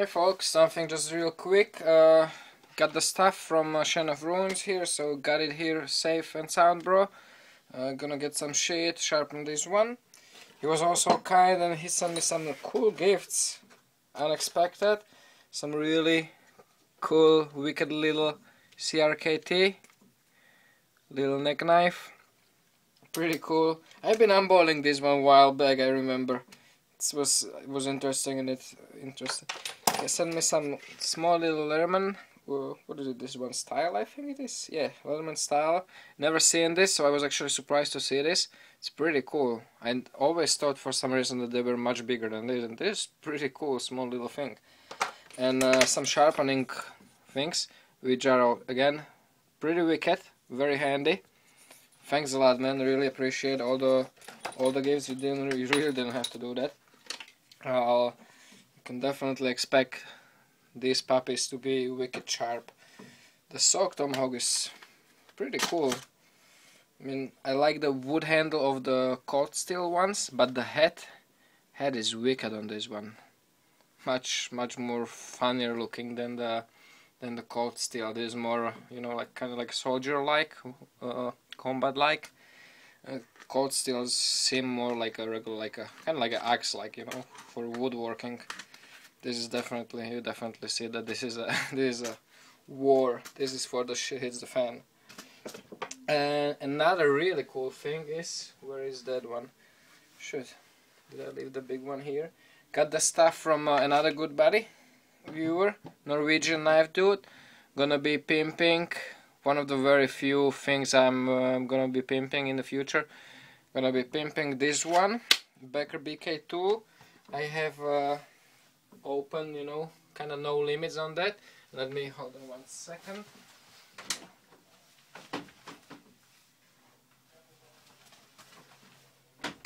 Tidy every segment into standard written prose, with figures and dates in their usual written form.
Hey folks, something just real quick. Got the stuff from Shen of Ruins here, so got it here safe and sound, bro. Gonna get some shit, sharpen this one. He was also kind and he sent me some cool gifts. Unexpected. Some really cool, wicked little CRKT. Little neck knife. Pretty cool. I've been unboiling this one a while back, I remember. It was interesting and it's interesting. They sent me some small little Leatherman. What is it? This one style, I think it is. Yeah, Leatherman style. Never seen this, so I was actually surprised to see this. It's pretty cool. I always thought for some reason that they were much bigger than this, and this is pretty cool, small little thing. And some sharpening things, which are again pretty wicked, very handy. Thanks a lot, man. Really appreciate all the gifts. You really didn't have to do that. You can definitely expect these puppies to be wicked sharp. The sock tomahawk is pretty cool. I mean, I like the wood handle of the cold steel ones, but the head is wicked on this one. Much more funnier looking than the cold steel. This is more, you know, like kind of like soldier-like, combat-like. Cold steels seem more like a regular, like a kind of like an axe, like, you know, for woodworking. This is definitely, you definitely see that this is a this is a war. This is for the shit hits the fan. And another really cool thing is, where is that one? Shit, did I leave the big one here? Got the stuff from another good buddy, viewer, Norwegian knife dude. Gonna be pimping. One of the very few things I'm gonna be pimping in the future. Gonna be pimping this one, Becker BK2. I have open, you know, kind of no limits on that. Let me hold on 1 second.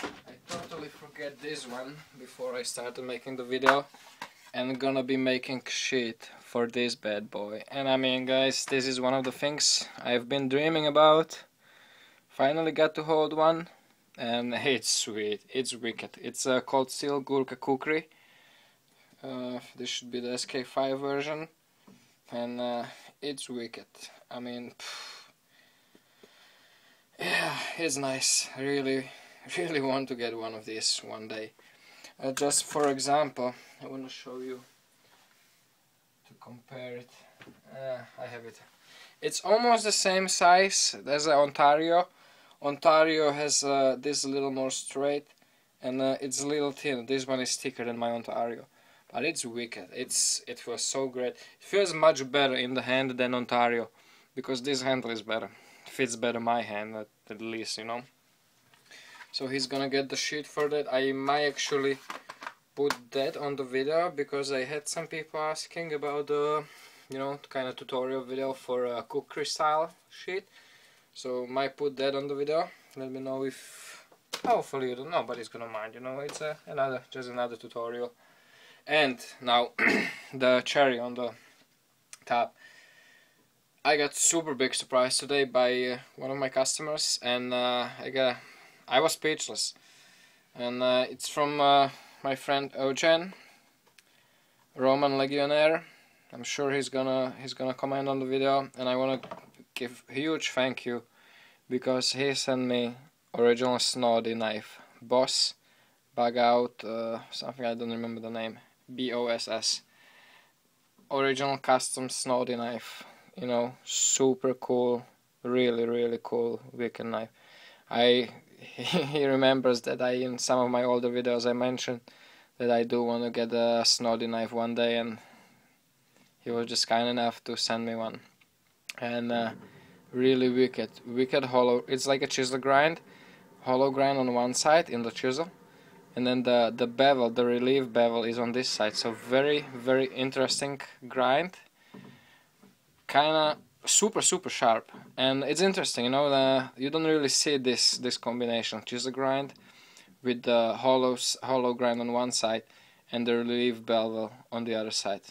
I totally forget this one before I started making the video. And gonna be making shit for this bad boy. And I mean, guys, this is one of the things I've been dreaming about. Finally got to hold one, and it's sweet, it's wicked. It's a cold steel Gurkha kukri. This should be the SK5 version, and it's wicked. I mean, yeah, it's nice. I really want to get one of these one day. Just for example, I want to show you to compare it. I have it. It's almost the same size as the Ontario. Ontario has this a little more straight, and it's a little thin. This one is thicker than my Ontario, but it's wicked. It feels so great. It feels much better in the hand than Ontario, because this handle is better. Fits better my hand at least, you know. So he's gonna get the shit for that. I might actually put that on the video, because I had some people asking about the, you know, kind of tutorial video for kukri style shit. So might put that on the video. Let me know if, hopefully you don't know, nobody's gonna mind, you know. It's just another tutorial. And now the cherry on the top. I got super big surprise today by one of my customers, and I was speechless. And it's from my friend Eugene, Roman Legionnaire. I'm sure he's gonna comment on the video, and I wanna give a huge thank you, because he sent me original Snody knife, Boss, bug out, something I don't remember the name, BOSS, original custom Snody knife. You know, super cool, really cool wicked knife. He remembers that in some of my older videos I mentioned that I do want to get a Snody knife one day, and he was just kind enough to send me one. And really wicked hollow. It's like a chisel grind, hollow grind on one side in the chisel, and then the bevel, the relief bevel, is on this side. So very interesting grind. Kinda super sharp, and it's interesting, you know. You don't really see this combination, chisel grind with the hollow grind on one side and the relief bevel on the other side.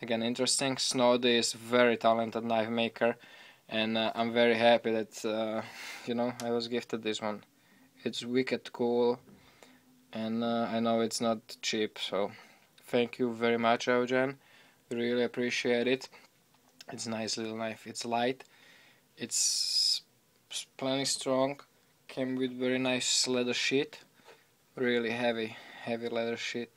Again, interesting. Snody is very talented knife maker, and I'm very happy that you know, I was gifted this one. It's wicked cool, and I know it's not cheap, so Thank you very much, Eugene. Really appreciate it. It's a nice little knife. It's light. It's plenty strong. Came with very nice leather sheet. Really heavy leather sheet.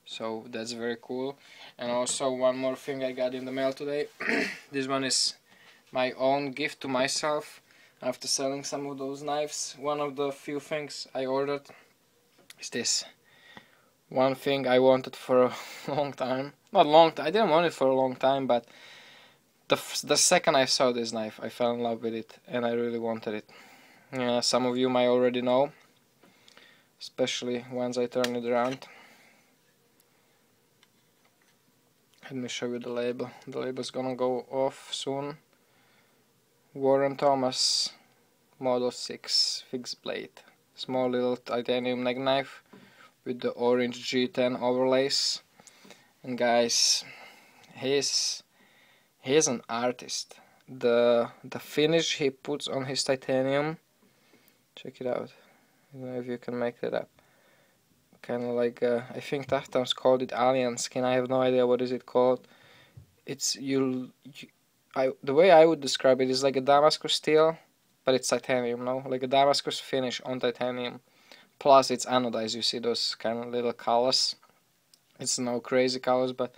So that's very cool. And also one more thing I got in the mail today. This one is my own gift to myself after selling some of those knives. One of the few things I ordered is this. One thing I wanted for a long time. Not long time, I didn't want it for a long time, but the second I saw this knife I fell in love with it and I really wanted it. Yeah, some of you might already know, especially once I turn it around. Let me show you the label. The label's gonna go off soon. Warren Thomas Model 6 fixed blade. Small little titanium neck knife with the orange G10 overlays. And guys, he's an artist. The finish he puts on his titanium, check it out. I don't know if you can make that up. Kind of like I think Taftan's called it alien skin. I have no idea what is it called. It's the way I would describe it is like a Damascus steel, but it's titanium, no? Like a Damascus finish on titanium. Plus it's anodized, you see those kind of little colors. It's no crazy colors, but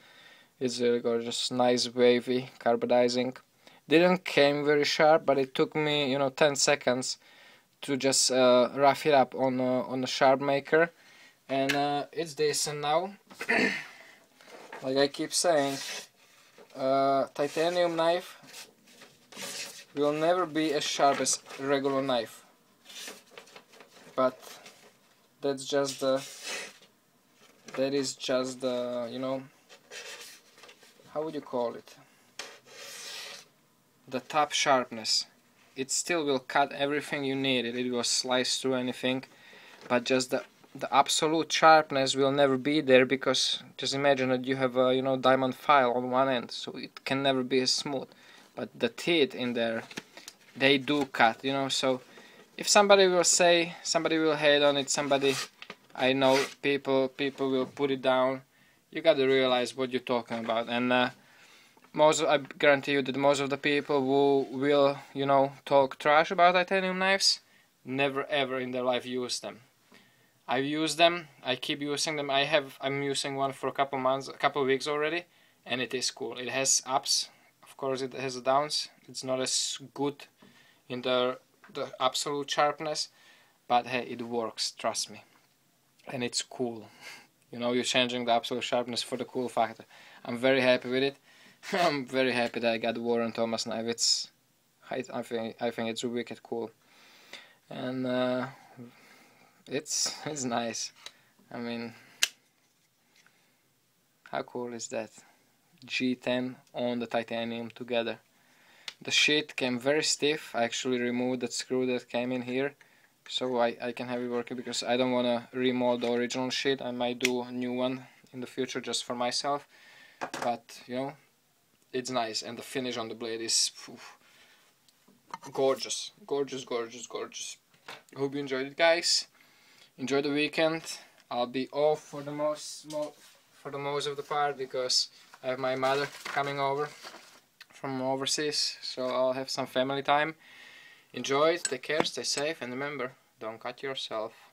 it's really gorgeous. Nice wavy carbonizing. Didn't came very sharp, but it took me 10 seconds to just rough it up on the sharp maker. And it's decent now. Like I keep saying, titanium knife will never be as sharp as a regular knife, but that is just the how would you call it, the top sharpness. It still will cut everything you need. It will slice through anything, but just the absolute sharpness will never be there, because just imagine that you have a diamond file on one end, so it can never be as smooth. But the teeth in there, they do cut, so if somebody will say, somebody will hate on it, somebody, I know people will put it down, you gotta realize what you're talking about. And I guarantee you that most of the people who will talk trash about titanium knives never ever in their life use them. I've used them, I keep using them. I'm using one for a couple weeks already, and it is cool. It has ups, of course it has downs. It's not as good in the absolute sharpness, but hey, it works, trust me. And it's cool. You're changing the absolute sharpness for the cool factor. I'm very happy with it. I'm very happy that I got the Warren Thomas knife. I think it's wicked cool. And it's nice. I mean, how cool is that? G10 on the titanium together. The sheet came very stiff. I actually removed that screw that came in here, so I can have it working, because I don't want to remold the original sheet. I might do a new one in the future just for myself, but it's nice, and the finish on the blade is gorgeous, gorgeous, gorgeous, gorgeous. Hope you enjoyed it, guys. Enjoy the weekend. I'll be off for the most of the part, because I have my mother coming over from overseas, so I'll have some family time. Enjoy it, take care, stay safe, and remember, don't cut yourself.